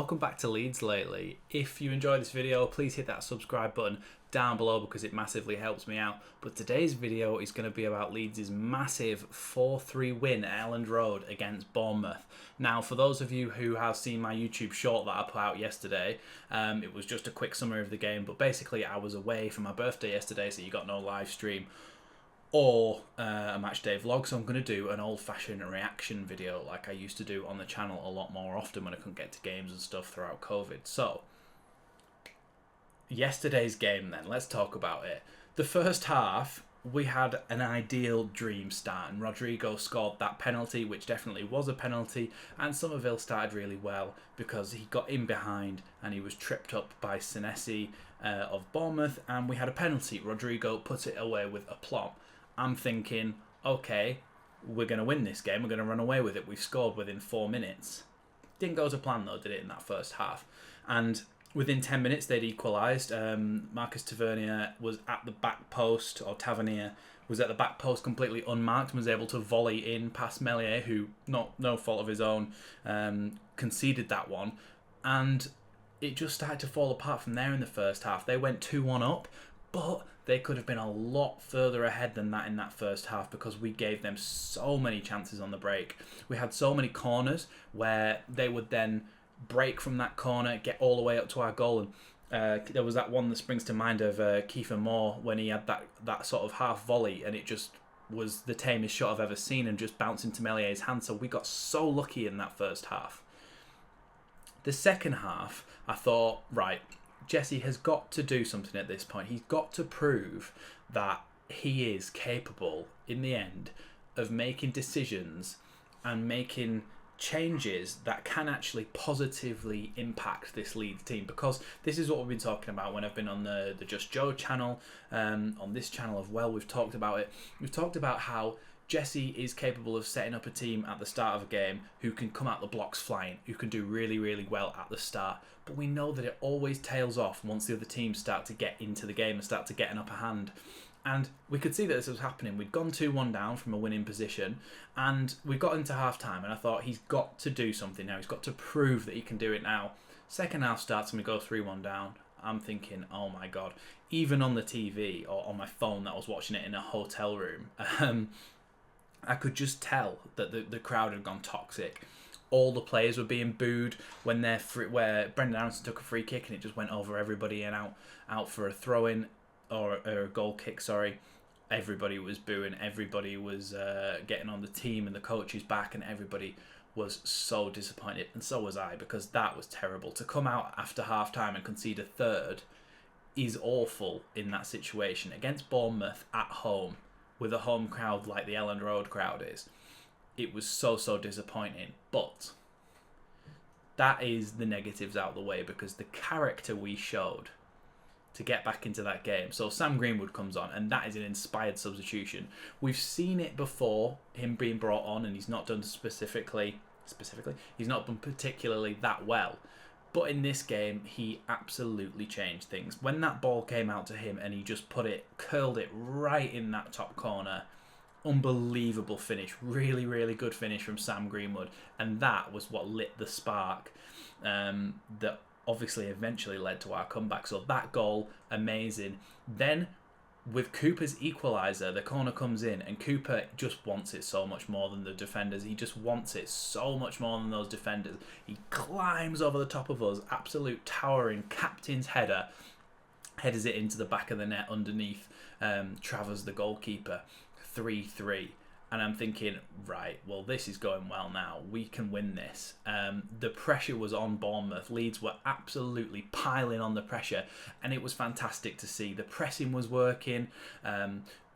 Welcome back to Leeds Lately. If you enjoyed this video, please hit that subscribe button down below because it massively helps me out. But today's video is going to be about Leeds' massive 4-3 win at Elland Road against Bournemouth. Now, for those of you who have seen my YouTube short that I put out yesterday, it was just a quick summary of the game, but basically I was away for my birthday yesterday, so you got no live stream or a match day vlog, so I'm going to do an old-fashioned reaction video like I used to do on the channel a lot more often when I couldn't get to games and stuff throughout COVID. So, yesterday's game then, let's talk about it. The first half, we had an ideal dream start, and Rodrigo scored that penalty, which definitely was a penalty, and Somerville started really well because he got in behind and he was tripped up by Senesi of Bournemouth, and we had a penalty. Rodrigo put it away with aplomb. I'm thinking, okay, we're going to win this game. We're going to run away with it. We've scored within 4 minutes. Didn't go to plan, though, did it, in that first half? And within 10 minutes, they'd equalised. Marcus Tavernier was at the back post, or Tavernier was at the back post completely unmarked and was able to volley in past Meslier, who, no fault of his own, conceded that one. And it just started to fall apart from there in the first half. They went 2-1 up, but they could have been a lot further ahead than that in that first half because we gave them so many chances on the break. We had so many corners where they would then break from that corner, get all the way up to our goal. And there was that one that springs to mind of Kiefer Moore when he had that sort of half volley, and it just was the tamest shot I've ever seen and just bounced into Melier's hand. So we got so lucky in that first half. The second half, I thought, right, Jesse has got to do something at this point. He's got to prove that he is capable, in the end, of making decisions and making changes that can actually positively impact this Leeds team. Because this is what we've been talking about when I've been on the Just Joe channel, on this channel as well. We've talked about it. We've talked about how Jesse is capable of setting up a team at the start of a game who can come out the blocks flying, who can do really, really well at the start. But we know that it always tails off once the other teams start to get into the game and start to get an upper hand. And we could see that this was happening. We'd gone 2-1 down from a winning position, and we got into half-time, and I thought he's got to do something now. He's got to prove that he can do it now. Second half starts and we go 3-1 down. I'm thinking, oh my God. Even on the TV or on my phone that I was watching it in a hotel room, I could just tell that the crowd had gone toxic. All the players were being booed when where Brendan Aronson took a free kick and it just went over everybody and out for a throw-in or a goal kick, sorry. Everybody was booing. Everybody was getting on the team and the coach's back, and everybody was so disappointed. And so was I, because that was terrible. To come out after half-time and concede a third is awful in that situation. Against Bournemouth at home, with a home crowd like the Elland Road crowd is, it was so disappointing. But that is the negatives out of the way, because the character we showed to get back into that game. So Sam Greenwood comes on, and that is an inspired substitution. We've seen it before, him being brought on, and he's not done he's not done particularly that well. But in this game, he absolutely changed things. When that ball came out to him and he just curled it right in that top corner, unbelievable finish. Really, really good finish from Sam Greenwood. And that was what lit the spark that obviously eventually led to our comeback. So that goal, amazing. Then with Cooper's equaliser, the corner comes in, and Cooper just wants it so much more than the defenders. He just wants it so much more than those defenders. He climbs over the top of us, absolute towering captain's header, headers it into the back of the net underneath Travers, the goalkeeper. 3-3. And I'm thinking, right, well, this is going well now. We can win this. The pressure was on Bournemouth. Leeds were absolutely piling on the pressure, and it was fantastic to see. The pressing was working.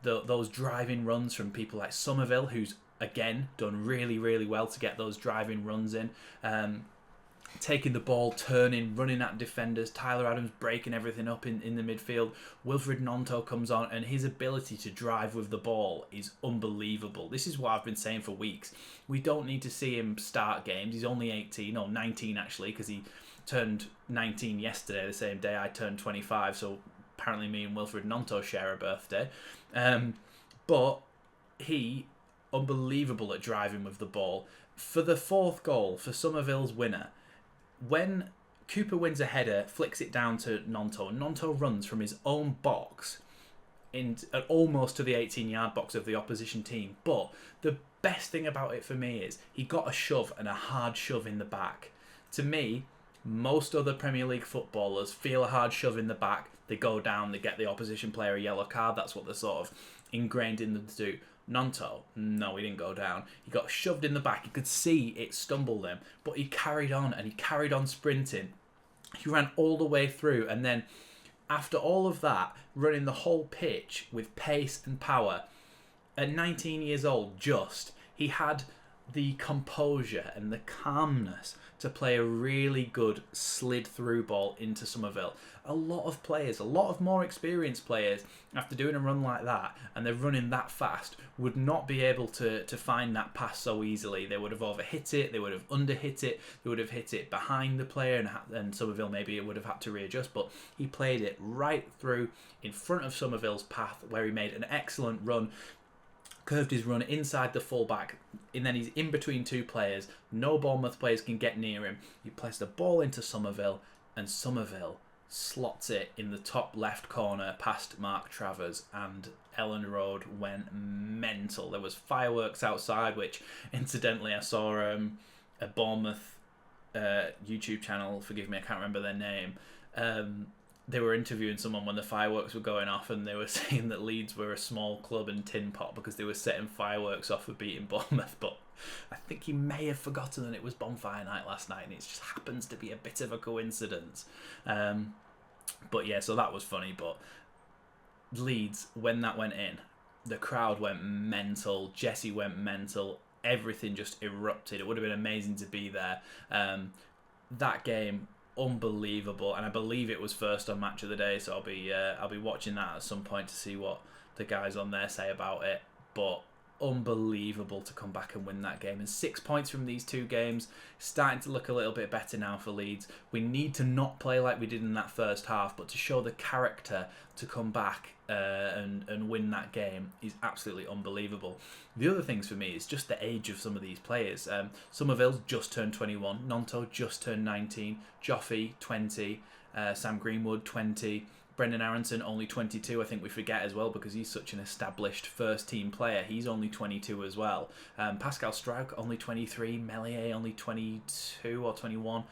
Those driving runs from people like Somerville, who's, again, done really, really well to get those driving runs in. Taking the ball, turning, running at defenders. Tyler Adams breaking everything up in the midfield. Wilfred Gnonto comes on, and his ability to drive with the ball is unbelievable. This is what I've been saying for weeks. We don't need to see him start games. He's only 18, or 19 actually, because he turned 19 yesterday, the same day I turned 25, so apparently me and Wilfred Gnonto share a birthday. But he, unbelievable at driving with the ball. For the fourth goal, for Somerville's winner, when Cooper wins a header, flicks it down to Nonto, and Nonto runs from his own box almost to the 18-yard box of the opposition team. But the best thing about it for me is he got a shove, and a hard shove in the back. To me, most other Premier League footballers feel a hard shove in the back, they go down, they get the opposition player a yellow card. That's what they're sort of ingrained in them to do. Nonto, no, he didn't go down. He got shoved in the back. You could see it stumbled him, but he carried on, and he carried on sprinting. He ran all the way through, and then after all of that, running the whole pitch with pace and power, at 19 years old, he had the composure and the calmness to play a really good slid-through ball into Somerville. A lot of players, a lot of more experienced players, after doing a run like that, and they're running that fast, would not be able to find that pass so easily. They would have overhit it, they would have underhit it, they would have hit it behind the player, and Somerville maybe would have had to readjust, but he played it right through in front of Somerville's path, where he made an excellent run, curved his run inside the fullback, and then he's in between two players. No Bournemouth players can get near him. He plays the ball into Somerville, and Somerville slots it in the top left corner past Mark Travers, and Elland Road went mental. There was fireworks outside, which incidentally I saw a Bournemouth YouTube channel, forgive me, I can't remember their name, they were interviewing someone when the fireworks were going off, and they were saying that Leeds were a small club and tin pot because they were setting fireworks off for beating Bournemouth. But I think he may have forgotten that it was bonfire night last night, and it just happens to be a bit of a coincidence. But yeah, so that was funny. But Leeds, when that went in, the crowd went mental. Jesse went mental. Everything just erupted. It would have been amazing to be there. That game, unbelievable, and I believe it was first on Match of the Day, so I'll be watching that at some point to see what the guys on there say about it. But unbelievable to come back and win that game, and 6 points from these two games, starting to look a little bit better now for Leeds. We need to not play like we did in that first half, but to show the character to come back and win that game is absolutely unbelievable. The other things for me is just the age of some of these players. Somerville's just turned 21, Nonto just turned 19, Joffy 20, Sam Greenwood 20, Brendan Aronson only 22. I think we forget as well because he's such an established first team player. He's only 22 as well. Pascal Struijk only 23, Melier only 22 or 21.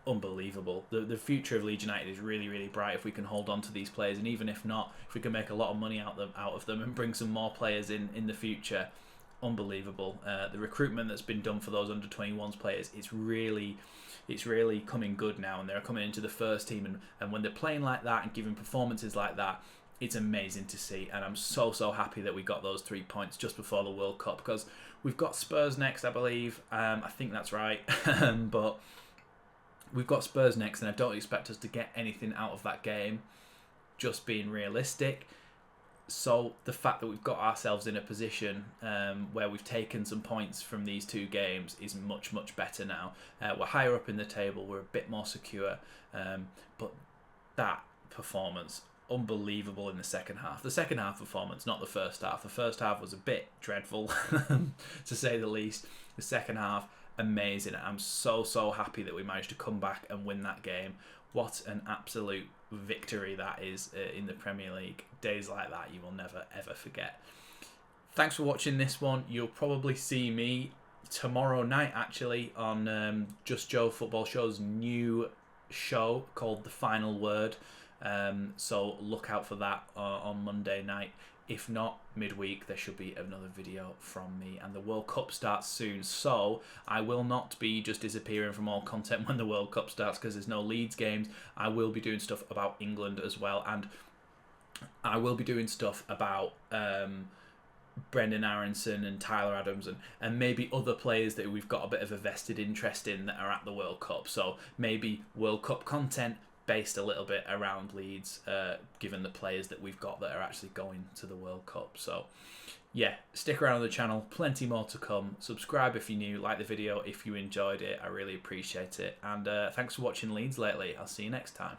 Unbelievable. The future of Leeds United is really, really bright if we can hold on to these players, and even if not, if we can make a lot of money out of them and bring some more players in the future. Unbelievable. The recruitment that's been done for those under 21s players, it's really coming good now, and they're coming into the first team, and when they're playing like that and giving performances like that, it's amazing to see. And I'm so happy that we got those 3 points just before the World Cup, because we've got Spurs next, I believe. I think that's right. But we've got Spurs next, and I don't expect us to get anything out of that game, just being realistic. So the fact that we've got ourselves in a position where we've taken some points from these two games is much better now. We're higher up in the table, we're a bit more secure, but that performance, unbelievable in the second half. The second half performance, not the first half. The first half was a bit dreadful, to say the least. The second half, amazing. I'm so happy that we managed to come back and win that game. What an absolute victory that is in the Premier League. Days like that you will never ever forget. Thanks for watching this one. You'll probably see me tomorrow night actually on Just Joe Football Show's new show called The Final Word. So look out for that on Monday night. If not, midweek there should be another video from me, and the World Cup starts soon, so I will not be just disappearing from all content when the World Cup starts, because there's no Leeds games. I will be doing stuff about England as well, and I will be doing stuff about Brendan Aronson and Tyler Adams and maybe other players that we've got a bit of a vested interest in that are at the World Cup. So maybe World Cup content based a little bit around Leeds, given the players that we've got that are actually going to the World Cup. So yeah, stick around on the channel, plenty more to come. Subscribe if you're new, like the video if you enjoyed it, I really appreciate it. And thanks for watching Leeds Lately. I'll see you next time.